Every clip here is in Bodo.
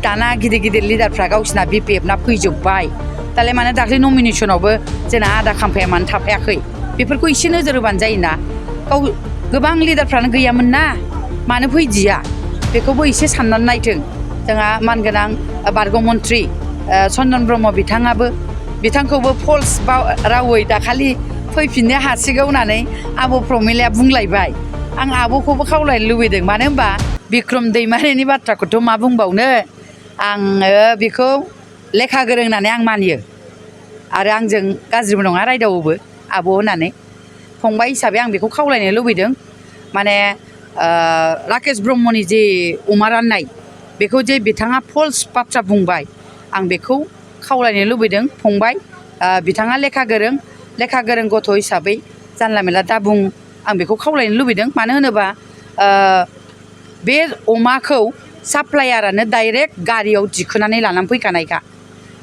दाना गिदिर गिदिर लिडारफ्रा गावसिना BPF ना फैजोब्बाय दालाय मानो दाख्लै नमिनेसनावबो जोंना आदा खाम्फाया मानो थाफायाखै बेफोरखौ एसे नोजोर होबानो जायोना गाव गोबां लिडारफ्रानो गैयामोन ना मानो फैदिया बेखौबो एसे साननानै नायथों जोंहा मानगोनां बारग' मन्त्रि चन्दन ब्रह्म बिथांखौबो फल्स रावै दाखालि फैफिननो हासिगौ होननानै आब' प्रमिलाया बुंलायबाय आं आब'खौबो खावलायनो लुबैदों मानो होनबा बिक्रम दैमारिनि बाथ्राखौथ' मा बुंबावनो आङो बेखौ लेखा गोरों होननानै आं मानियो आरो आंजों गाज्रिबो नङा रायदावोबो आब' होननानै फंबाय हिसाबै आं बेखौ खावलायनो लुबैदों माने राकेश ब्रह्मनि जे अमा राननाय बेखौ जे बिथाङा फल्स बाथ्रा बुंबाय आं बेखौ खावलायनो लुबैदों फंबाय बिथाङा लेखा गोरों गथ' हिसाबै जानला मेला दा बुं आं बेखौ खावलायनो लुबैदों मानो होनोबा बे अमाखौ साप्लायारानो डाइरेक्ट गारियाव दिखोनानै लानानै फैखानायखा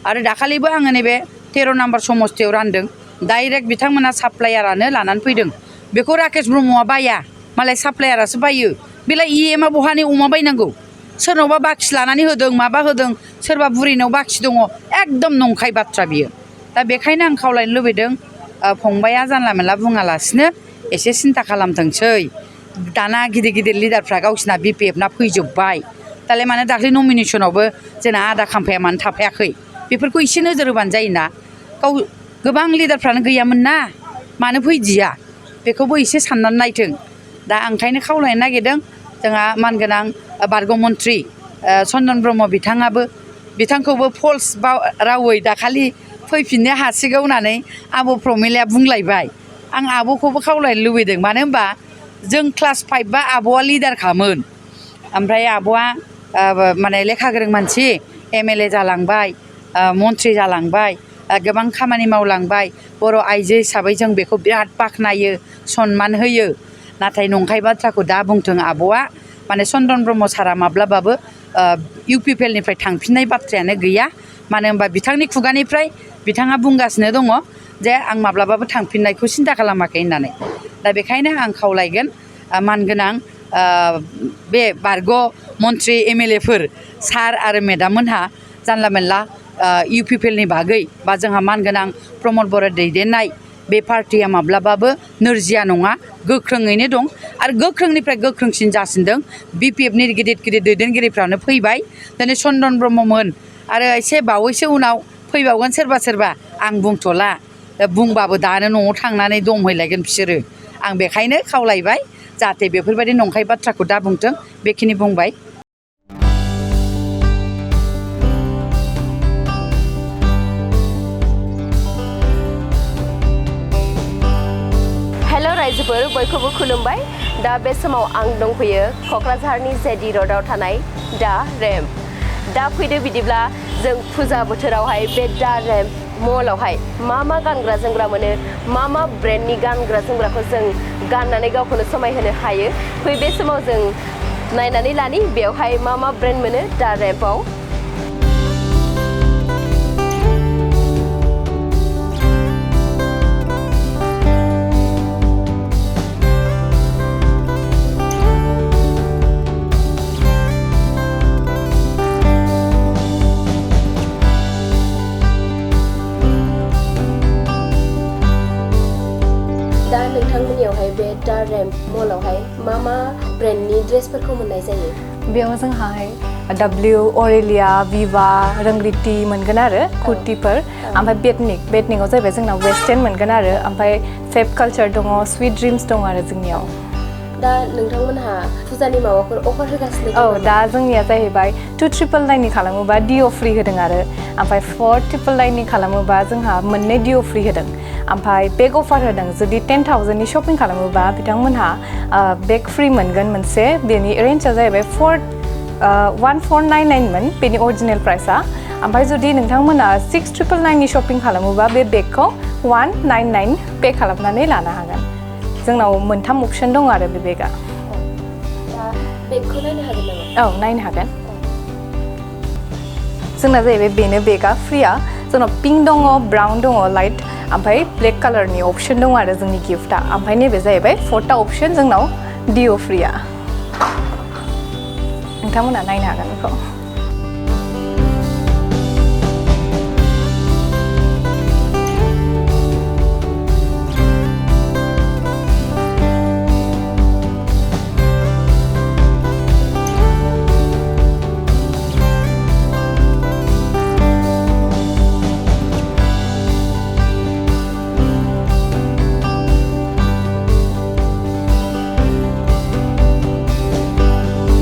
आरो दाखालिबो आङो नैबे 13 नाम्बार समस्तियाव रानदों डाइरेक्ट बिथांमोना साप्लायारानो लानानै फैदों बेखौ राकेश ब्रह्मआ बाया मालाय साप्लायारासो बायो बेलाय EMआ बहानि अमा बायनांगौ सोरनावबा बाखि लानानै होदों माबा होदों सोरबा बुरैनाव बाखि दङ एकदम नंखाय बाथ्रा बियो दा बेखायनो आं खावलायनो लुबैदों फंबाया जानला मेला बुङालासिनो एसे सिन्था खालामथोंसै दाना गिदिर गिदिर लिडारफ्रा गावसिना BPF ना फैजोब्बाय दालाय मानो दाख्लै नमिनेसनावबो जोंना आदा खाम्फाया मानो थाफायाखै बेफोरखौ एसे नोजोर होबानो जायोना गाव गोबां लिडारफ्रानो गैयामोन ना मानो फैदिया बेखौबो एसे साननानै नायथों दा ओंखायनो खावलायनो नागिरदों जोंहा मानगोनां बारग' मन्त्रि चन्दन ब्रह्म बिथांखौबो फल्स रावै दाखालि फैफिननो हासिगौ होननानै आब' प्रमिलाया बुंलायबाय आं आब'खौबो खावलायनो लुबैदों मानो होनबा जों क्लास 5 बा आब'आ लिडारखामोन ओमफ्राय आब'आ माने लेखा गोरों मानसि MLA जालांबाय मन्त्रि जालांबाय गोबां खामानि मावलांबाय बर' आइजो हिसाबै जों बेखौ बिराद बाख्नायो सनमान होयो नाथाय नंखाय बाथ्राखौ दा बुंथों आब'आ माने चन्दन ब्रह्म सारा माब्लाबाबो UPPLनिफ्राय थांफिननाय बाथ्रायानो गैया मानो होनबा बिथांनि खुगानिफ्राय बिथाङा बुंगासिनो दङ जे आं माब्लाबाबो थांफिननायखौ सिन्था खालामाखै होननानै दा बेखायनो आं खावलायगोन मानगोनां बे बारग' मन्त्रि MLAफोर सार आरो मेडाममोनहा जानला मेनला UPPLनि बागै बा जोंहा मानगोनां प्रमद बर' दैदेननाय बे पार्टिया माब्लाबाबो नोरजिया नङा गोख्रोङैनो दं आरो गोख्रोंनिफ्राय गोख्रोंसिन जासिनदों BPFनि गिदिर गिदिर दैदेनगिरिफ्रानो फैबाय दिनै चन्दन ब्रह्ममोन आरो एसे बावैसो उनाव फैबावगोन सोरबा आं बुंथ'ला बुंबाबो दानो न'आव थांनानै दमहैलायगोन बिसोरो आं बेखायनो खावलायबाय जाहाथे बेफोरबायदि नंखाय बाथ्राखौ दा बुंथों बेखिनि बुंबाय हेल' रायजोफोर बयखौबो खुलुमबाय दा बे समाव आं दंफैयो क'क्राझारनि जेडि र'डआव थानाय दा रेम्प दा फैदो बिदिब्ला जों फुजा बोथोरावहाय बे दा रेम्प मलावहाय मा गानग्रा जोमग्रा मोनो मा ब्रेन्डनि गानग्रा जोमग्राखौ जों गाननानै गावखौनो समायहोनो हायो फै बे समाव जों नायनानै लानि बेवहाय मा ब्रेन्ड मोनो दा रेम्पआव दा नोंथांमोननियावहाय बे दा रेम्प मलावहाय मा ब्रेन्डनि ड्रेसफोरखौ मोननाय जायो बेयाव जोंहाय W अरेलिया विवा रंगलिटी मोनगोन आरो कुर्तीफोर ओमफ्राय बेटनिकआव जाहैबाय जोंना वेस्टार्न मोनगोन आरो ओमफ्राय फेब कालचार दङ स्वीट ड्रिम्स दङ आरो जोंनियाव दा नोंथांमोनहा फुजानि माबाफोर अफार होगासिनो दङ दा जोंनिया जाहैबाय 2999 खालामोबा DO फ्रि होदों आरो ओमफ्राय 4999 खालामोबा जोंहा मोननै DO फ्रि होदों ओमफ्राय बेग अफार होदों जुदि 10,000नि शपिं खालामोबा बिथांमोनहा बेग फ्रि मोनगोन मोनसे बेनि रेन्जआ जाहैबाय 1499 मोन बेनि अरिजिनेल प्राइसआ ओमफ्राय जुदि नोंथांमोना 6999नि शपिं खालामोबा बे बेगखौ 199 पे खालामनानै लानो हागोन जोंनाव मोनथाम अपसन दं आरो बे बेगा बेगखौ नायनो हागोन नामा औ नायनो हागोन जोंना जाहैबाय बेनो बेगा फ्रिया जोंनाव पिंक दङ ब्राउन दङ लाइट ओमफ्राय ब्लेक कालारनि अपसन दङ आरो जोंनि गिफ्टआ ओमफ्राय नैबे जाहैबाय 4था अपसन जोंनाव DO फ्रिया नोंथांमोना नायनो हागोन बेखौ